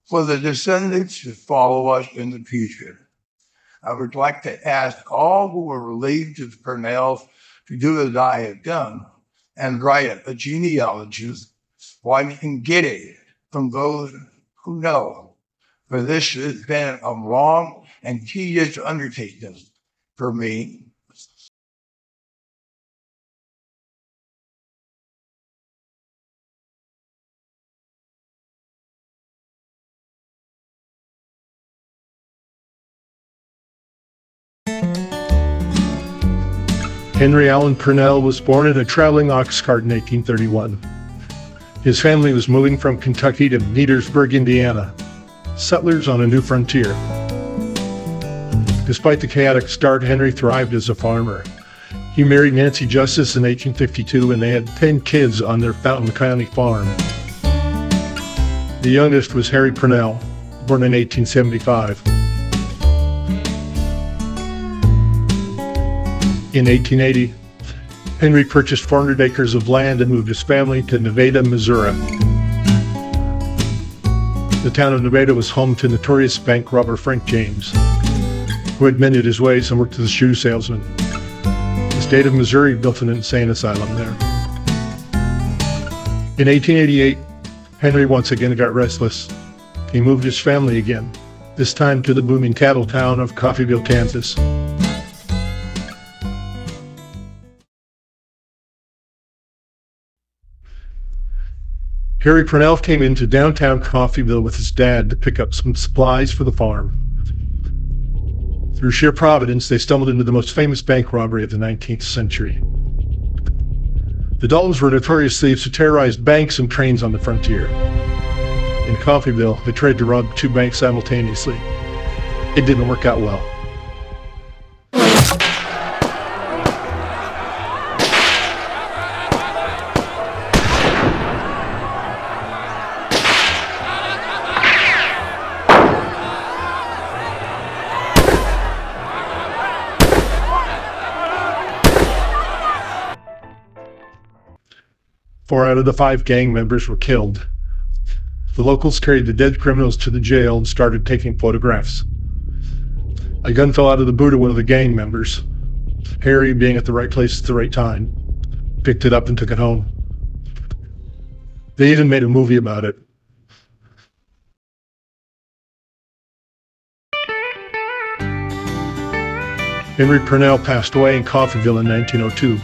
for the descendants to follow us in the future. I would like to ask all who were related to the Purnels to do as I have done and write a genealogy while you can get it from those who know. For this has been a long and tedious undertaking for me. Henry Allen Purnel was born in a traveling ox cart in 1831. His family was moving from Kentucky to Petersburg, Indiana, settlers on a new frontier. Despite the chaotic start, Henry thrived as a farmer. He married Nancy Justice in 1852, and they had 10 kids on their Fountain County farm. The youngest was Harry Purnel, born in 1875. In 1880, Henry purchased 400 acres of land and moved his family to Nevada, Missouri. The town of Nevada was home to notorious bank robber Frank James, who had mended his ways and worked as a shoe salesman. The state of Missouri built an insane asylum there. In 1888, Henry once again got restless. He moved his family again, this time to the booming cattle town of Coffeyville, Kansas. Harry Purnel came into downtown Coffeyville with his dad to pick up some supplies for the farm. Through sheer providence, they stumbled into the most famous bank robbery of the 19th century. The Daltons were notorious thieves who terrorized banks and trains on the frontier. In Coffeyville, they tried to rob 2 banks simultaneously. It didn't work out well. Four out of the 5 gang members were killed. The locals carried the dead criminals to the jail and started taking photographs. A gun fell out of the boot of one of the gang members. Harry, being at the right place at the right time, picked it up and took it home. They even made a movie about it. Henry Purnel passed away in Coffeyville in 1902.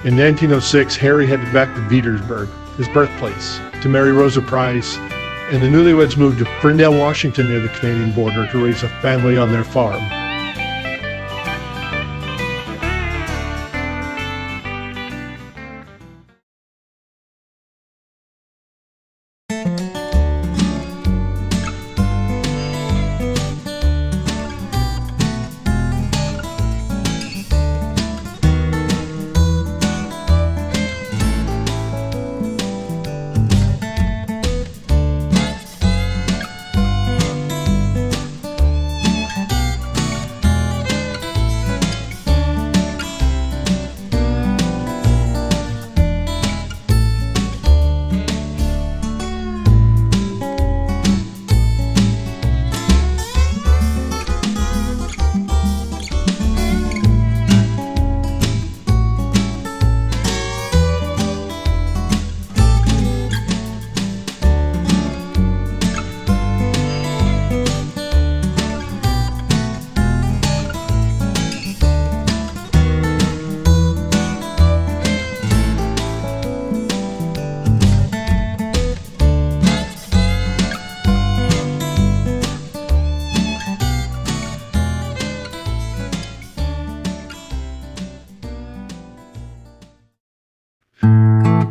In 1906, Harry headed back to Petersburg, his birthplace, to marry Rosa Price, and the newlyweds moved to Ferndale, Washington, near the Canadian border, to raise a family on their farm.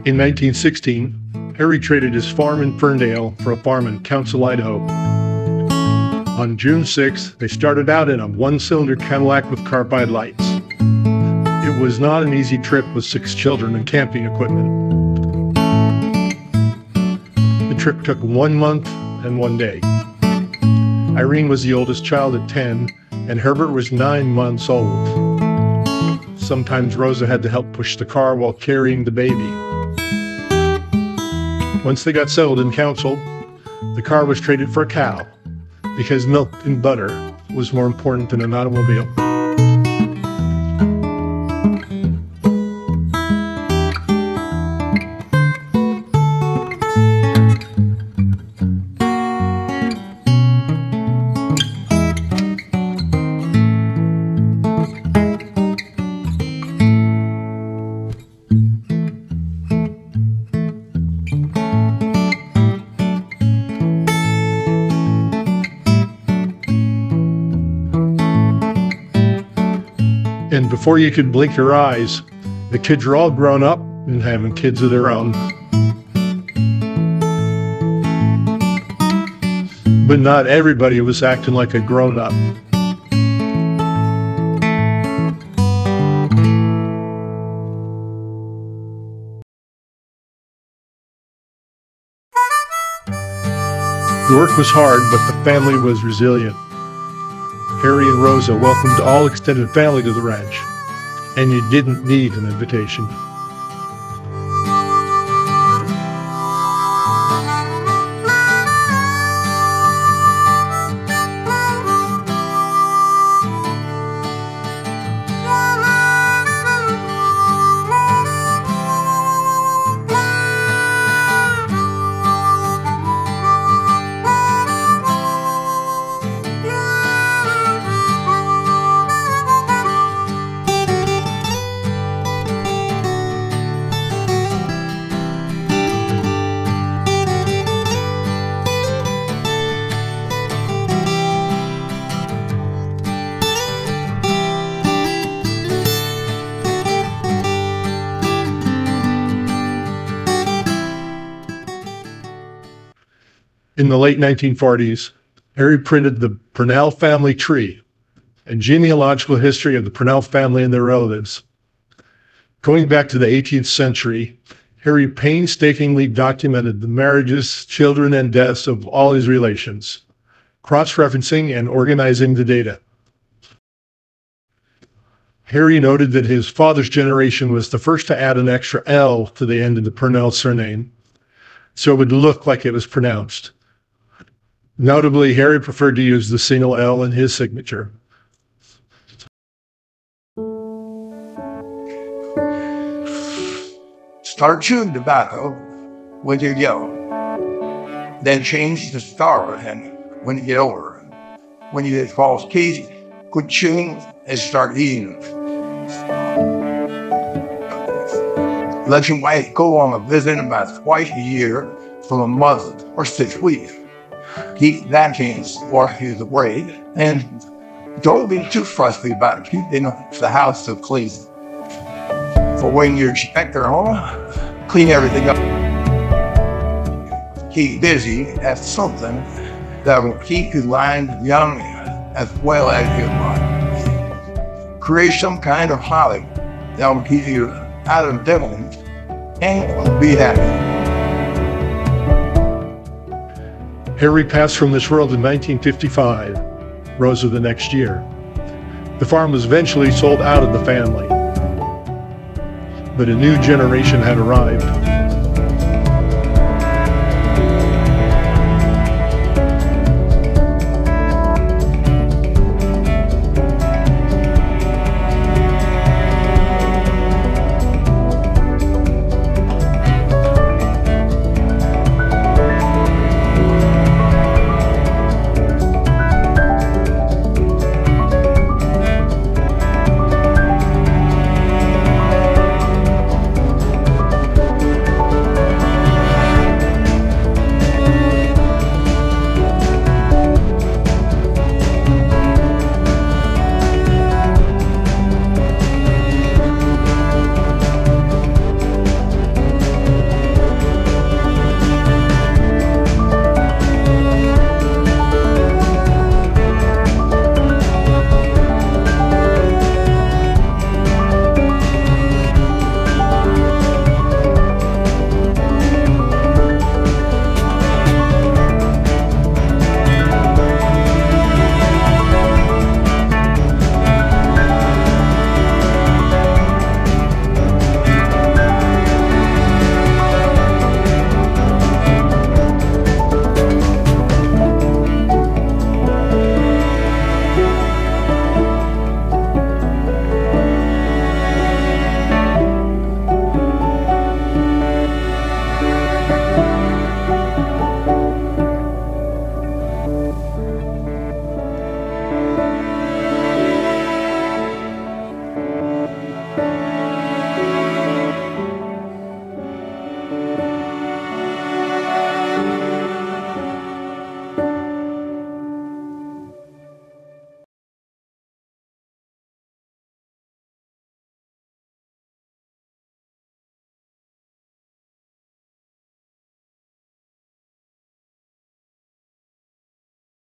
In 1916, Harry traded his farm in Ferndale for a farm in Council, Idaho. On June 6th, they started out in a 1-cylinder Cadillac with carbide lights. It was not an easy trip with 6 children and camping equipment. The trip took 1 month and 1 day. Irene was the oldest child at 10, and Herbert was 9 months old. Sometimes Rosa had to help push the car while carrying the baby. Once they got settled in council, the car was traded for a cow because milk and butter was more important than an automobile. And before you could blink your eyes, the kids were all grown up and having kids of their own. But not everybody was acting like a grown-up. The work was hard, but the family was resilient. Harry and Rosa welcomed all extended family to the ranch, and you didn't need an invitation. In the late 1940s, Harry printed the Purnel family tree, a genealogical history of the Purnel family and their relatives. Going back to the 18th century, Harry painstakingly documented the marriages, children, and deaths of all his relations, cross-referencing and organizing the data. Harry noted that his father's generation was the first to add an extra L to the end of the Purnel surname, so it would look like it was pronounced. Notably, Harry preferred to use the single L in his signature. Start chewing tobacco when you're young. Then change to star when you get older. When you get false teeth, quit chewing and start eating. Let your wife go on a visit about twice a year for a month or 6 weeks. Keep that change while she's away, and don't be too fussy about keeping the house so clean. For when you expect her home, clean everything up. Keep busy at something that will keep you lying young as well as your mind. Create some kind of hobby that will keep you out of dealing and be happy. Harry passed from this world in 1955, Rosa the next year. The farm was eventually sold out of the family, but a new generation had arrived.